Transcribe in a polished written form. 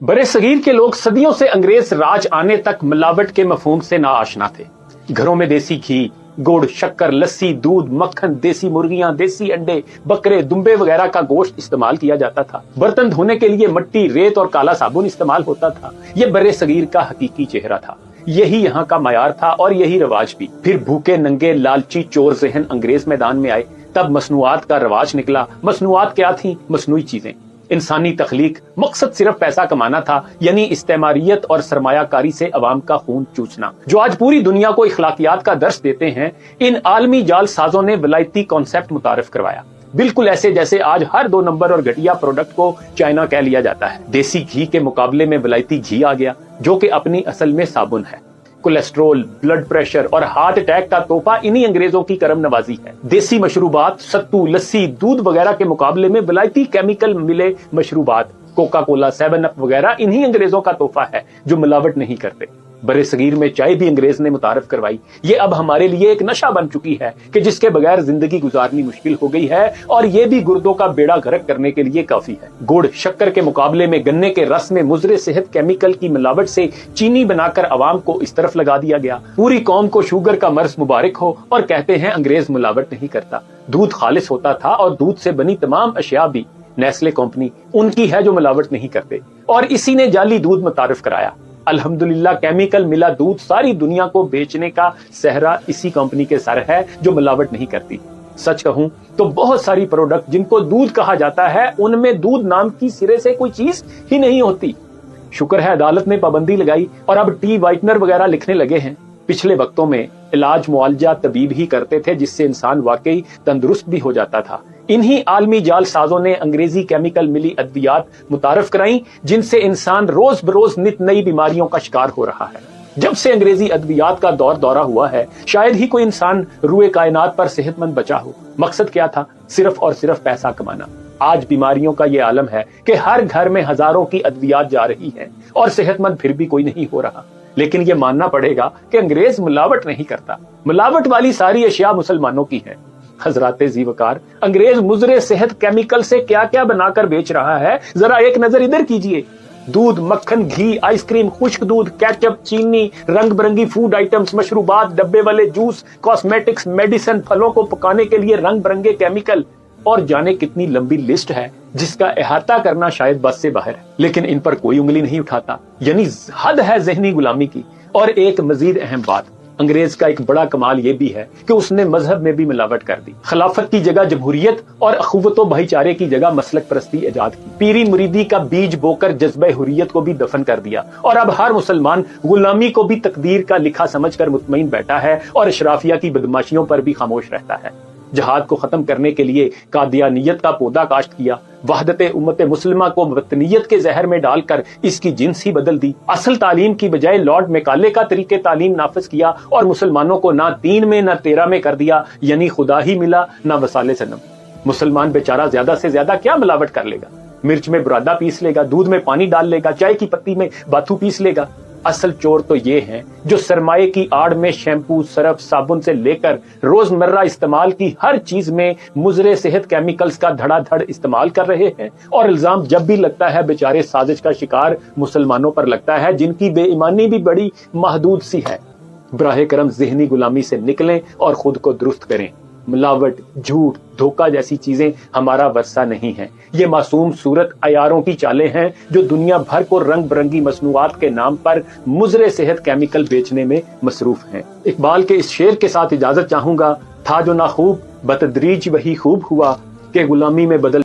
बरे सगीर के लोग सदियों से अंग्रेज राज आने तक मिलावट के मफहूम से ना आशना थे। घरों में देसी घी, गुड़, शक्कर, लस्सी, दूध, मक्खन, देसी मुर्गियां, देसी अंडे, बकरे, दुम्बे वगैरह का गोश्त इस्तेमाल किया जाता था। बर्तन धोने के लिए मिट्टी, रेत और काला साबुन इस्तेमाल होता था। ये बरे सगीर का हकीकी चेहरा था। यही यहाँ का मयार था और यही रवाज भी। फिर भूखे नंगे लालची चोर ज़हन अंग्रेज मैदान में आए, तब मसनूआत का रवाज निकला। मसनूआत क्या थी? मसनूई चीजें। इंसानी तख्लीक, मकसद सिर्फ पैसा कमाना था, यानी इस्तेमारियत और सरमायाकारी से अवाम का खून चूसना। जो आज पूरी दुनिया को इखलाकियात का दर्स देते हैं, इन आलमी जाल साजों ने विलायती कॉन्सेप्ट मुतारिफ करवाया। बिल्कुल ऐसे जैसे आज हर 2 नंबर और घटिया प्रोडक्ट को चाइना कह लिया जाता है। देसी घी के मुकाबले में विलायती घी आ गया, जो कि अपनी असल में साबुन है। कोलेस्ट्रोल, ब्लड प्रेशर और हार्ट अटैक का तोहफा इन्हीं अंग्रेजों की करम नवाजी है। देसी मशरूबात, सत्तू, लस्सी, दूध वगैरह के मुकाबले में विलायती केमिकल मिले मशरूबात, कोका कोला, 7 अप वगैरह इन्हीं अंग्रेजों का तोहफा है जो मिलावट नहीं करते। बरे सगीर में चाय भी अंग्रेज ने मुतारफ करवाई। ये अब हमारे लिए एक नशा बन चुकी है कि जिसके बगैर जिंदगी गुजारनी मुश्किल हो गई है, और ये भी गुर्दों का बेड़ा गर्क करने के लिए काफी है। गुड़, शक्कर के मुकाबले में गन्ने के रस में मुजरे सेहत केमिकल की मिलावट से चीनी बनाकर अवाम को इस तरफ लगा दिया गया। पूरी कौम को शुगर का मर्ज मुबारक हो, और कहते हैं अंग्रेज मिलावट नहीं करता। दूध खालिस होता था, और दूध से बनी तमाम अशिया भी नेस्ले कंपनी उनकी है जो मिलावट नहीं करते, और इसी ने जाली दूध मुतारिफ कराया। अल्हम्दुलिल्लाह केमिकल मिला दूध सारी दुनिया को बेचने का सहरा इसी कंपनी के सर है जो मिलावट नहीं करती। सच कहूं तो बहुत सारी प्रोडक्ट जिनको दूध कहा जाता है, उनमें दूध नाम की सिरे से कोई चीज ही नहीं होती। शुक्र है अदालत ने पाबंदी लगाई और अब टी वाइटनर वगैरह लिखने लगे हैं। पिछले वक्तों में इलाज मुआलजा तबीब ही करते थे, जिससे इंसान वाकई तंदुरुस्त भी हो जाता था। इन्हीं आलमी जाल साजों ने अंग्रेजी केमिकल मिली अद्वियात मुतारफ कराई, जिनसे इंसान रोज बरोज नित नई बीमारियों का शिकार हो रहा है। जब से अंग्रेजी अद्वियात का दौरा हुआ है, शायद ही कोई इंसान रूए कायनात पर सेहतमंद बचा हो। मकसद क्या था? सिर्फ और सिर्फ पैसा कमाना। आज बीमारियों का ये आलम है कि हर घर में हजारों की अद्वियात जा रही है, और सेहतमंद फिर भी कोई नहीं हो रहा। लेकिन ये मानना पड़ेगा कि अंग्रेज मिलावट नहीं करता। मिलावट वाली सारी अशिया मुसलमानों की है। हजराते ज़ीवकार, अंग्रेज मुजरे सेहत केमिकल से क्या क्या बनाकर बेच रहा है, जरा एक नजर इधर कीजिए। दूध, मक्खन, घी, आइसक्रीम, खुश्क दूध, केचप, चीनी, रंग बिरंगी फूड आइटम्स, मशरूबात, डब्बे वाले जूस, कॉस्मेटिक्स, मेडिसिन, फलों को पकाने के लिए रंग बिरंगे केमिकल, और जाने कितनी लंबी लिस्ट है जिसका अहाता करना शायद बस से बाहर है। लेकिन इन पर कोई उंगली नहीं उठाता, यानी हद है ज़हनी गुलामी की। और एक मजीद अहम बात, अंग्रेज का एक बड़ा कमाल ये भी है कि उसने मजहब में भी मिलावट कर दी। खिलाफत की जगह जमहूरियत और अखुवत भाईचारे की जगह मसलक परस्ती इजाद की। पीरी मुरीदी का बीज बोकर जज्बे हुर्रियत को भी दफन कर दिया, और अब हर मुसलमान गुलामी को भी तकदीर का लिखा समझकर मुतमईन बैठा है, और अशराफिया की बदमाशियों पर भी खामोश रहता है। जहाद को खत्म करने के लिए कादियानियत का पौधा काश्त किया, वहदत उम्मत मुस्लिमा को वतनियत के जहर में डालकर इसकी जिन्स ही बदल दी। असल तालीम की बजाय लॉर्ड मैकाले का तरीके तालीम नाफिज किया, और मुसलमानों को ना 3 में ना 13 में कर दिया, यानी खुदा ही मिला ना वसाले सनम। मुसलमान बेचारा ज्यादा से ज्यादा क्या मिलावट कर लेगा? मिर्च में बुरादा पीस लेगा, दूध में पानी डाल लेगा, चाय की पत्ती में बाथू पीस लेगा। असल चोर तो ये हैं जो सरमाए की आड़ में शैम्पू, सरफ, साबुन से लेकर रोजमर्रा इस्तेमाल की हर चीज में मुजरे सेहत केमिकल्स का धड़ाधड़ इस्तेमाल कर रहे हैं। और इल्जाम जब भी लगता है बेचारे साजिश का शिकार मुसलमानों पर लगता है, जिनकी बेईमानी भी बड़ी महदूद सी है। बराहे करम ज़हनी गुलामी से निकलें और खुद को दुरुस्त करें। मिलावट, झूठ, धोखा जैसी चीजें हमारा वर्षा नहीं है। ये मासूम सूरत अयारों की चालें हैं जो दुनिया भर को रंग बिरंगी मसनूआत के नाम पर मुजरे सेहत केमिकल बेचने में मसरूफ हैं। इकबाल के इस शेर के साथ इजाजत चाहूंगा। था जो ना खूब बतदरीज वही खूब हुआ, कि गुलामी में बदल